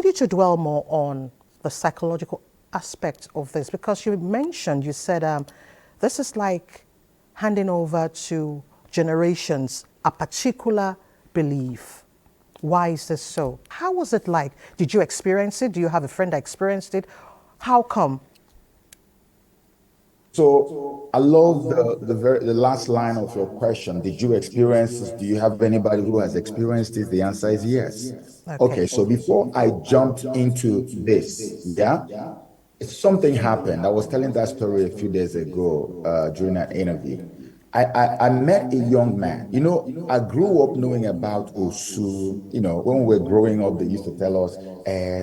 need to dwell more on the psychological aspect of this because you mentioned, you said this is like handing over to generations a particular belief. Why is this so? How was it like? Did you experience it? Do you have a friend that experienced it? How come? So I love the last line of your question. Did you experience this? Do you have anybody who has experienced it? The answer is yes. Okay, so before I jumped into this, something happened. I was telling that story a few days ago during an interview. I met a young man. You know, I grew up knowing about Osu. You know, when we were growing up, they used to tell us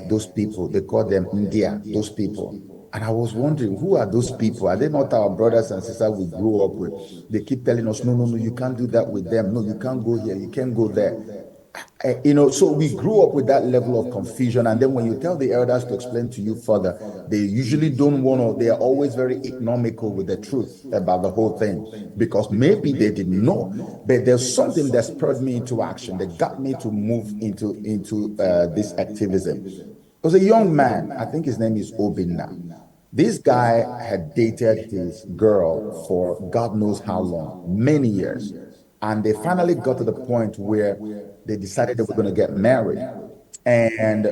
those people, they call them India, those people. And I was wondering, who are those people? Are they not our brothers and sisters we grew up with? They keep telling us, no, no, no, you can't do that with them. No, you can't go here. You can't go there. You know, so we grew up with that level of confusion. And then when you tell the elders to explain to you further, they usually don't want to, they are always very economical with the truth about the whole thing because maybe they didn't know. But there's something that spurred me into action that got me to move into this activism. It was a young man, I think his name is Obinna. This guy had dated his girl for God knows how long, many years. And they finally got to the point where they decided they were going to get married. And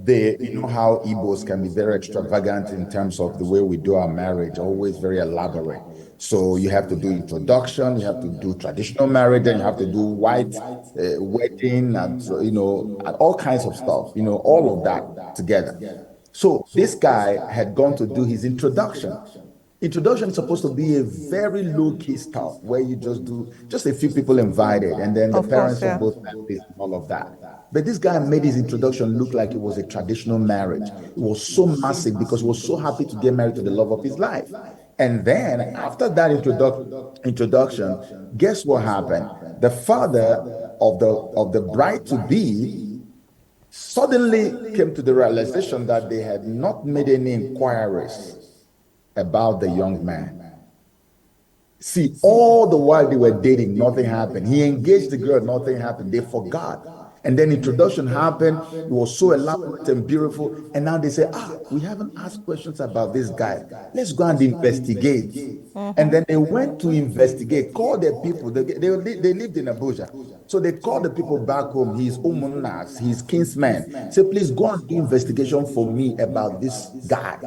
you know how Igbos can be very extravagant in terms of the way we do our marriage, always very elaborate. So you have to do introduction, you have to do traditional marriage, and you have to do white wedding, and you know, and all kinds of stuff, you know, all of that together. So this guy had gone to do his introduction. Introduction is supposed to be a very low-key stuff where you just do just a few people invited and then the parents of both families and all of that. But this guy made his introduction look like it was a traditional marriage. It was so massive because he was so happy to get married to the love of his life. And then after that introduction, guess what happened? The father of the bride-to-be suddenly came to the realization that they had not made any inquiries about the young man. See, all the while they were dating, nothing happened. He engaged the girl, nothing happened. They forgot. And then introduction happened. It was so elaborate and beautiful. And now they say, we haven't asked questions about this guy. Let's go and investigate. And then they went to investigate, call their people. They lived in Abuja. So they called the people back home, his umunas, his kinsmen. Say, please go and do investigation for me about this guy.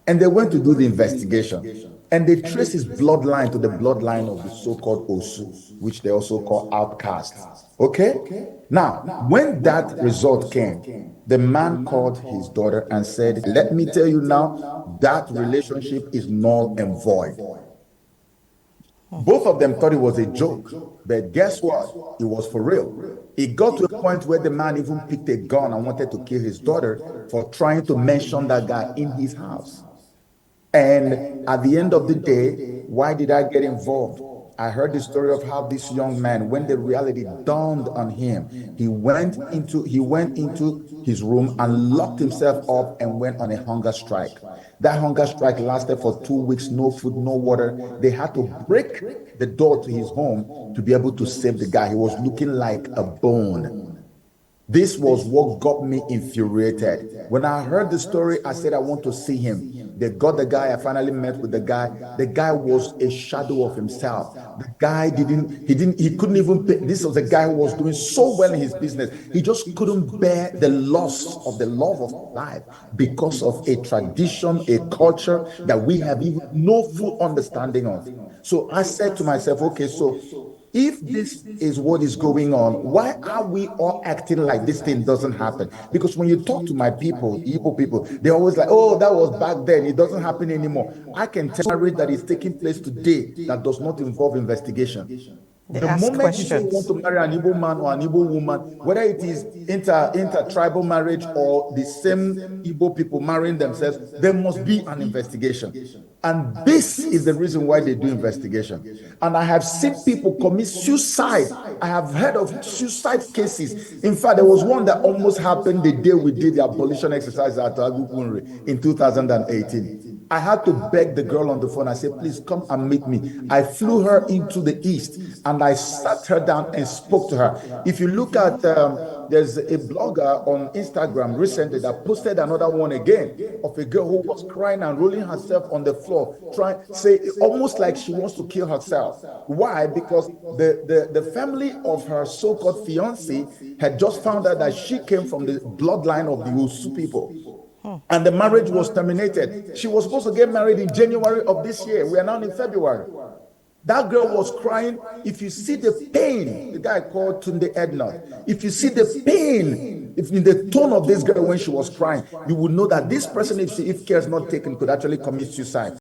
And they went to do the investigation. And they traced his bloodline to the bloodline of the so-called Osu, which they also call outcasts. Okay? Now, when that result came, the man called his daughter and said, let me tell you now, that relationship is null and void. Both of them thought it was a joke, but guess what? It was for real. It got to a point where the man even picked a gun and wanted to kill his daughter for trying to mention that guy in his house. And at the end of the day, why did I get involved? I heard the story of how this young man, when the reality dawned on him, he went into his room and locked himself up and went on a hunger strike. That hunger strike lasted for 2 weeks, no food, no water. They had to break the door to his home to be able to save the guy. He was looking like a bone. This was what got me infuriated. When I heard the story, I said, I want to see him. They got the guy. I finally met with the guy. The guy was a shadow of himself. The guy he couldn't even pay. This was a guy who was doing so well in his business. He just couldn't bear the loss of the love of life because of a tradition, a culture that we have even no full understanding of. So I said to myself, okay, so if this is what is going on, why are we all acting like this thing doesn't happen? Because when you talk to my people, Igbo people, they're always like, oh, that was back then. It doesn't happen anymore. I can tell you that it's taking place today that does not involve investigation. The moment you want to marry an Igbo man or an Igbo woman, whether it is inter-tribal marriage or the same Igbo people marrying themselves, there must be an investigation. And this is the reason why they do investigation. And I have seen people commit suicide. I have heard of suicide cases. In fact, there was one that almost happened the day we did the abolition exercise at Agukunri in 2018. I had to beg the girl on the phone. I said, please come and meet me. I flew her into the east and I sat her down and spoke to her. If you look at, there's a blogger on Instagram recently that posted another one again of a girl who was crying and rolling herself on the floor, almost like she wants to kill herself. Why? Because the family of her so-called fiance had just found out that she came from the bloodline of the Usu people. And the marriage was terminated. She was supposed to get married in January of this year. We are now in February. That girl was crying. If you see the pain, the guy called Tunde Edna, if you see the pain, if in the tone of this girl when she was crying, you would know that this person, if care is not taken, could actually commit suicide.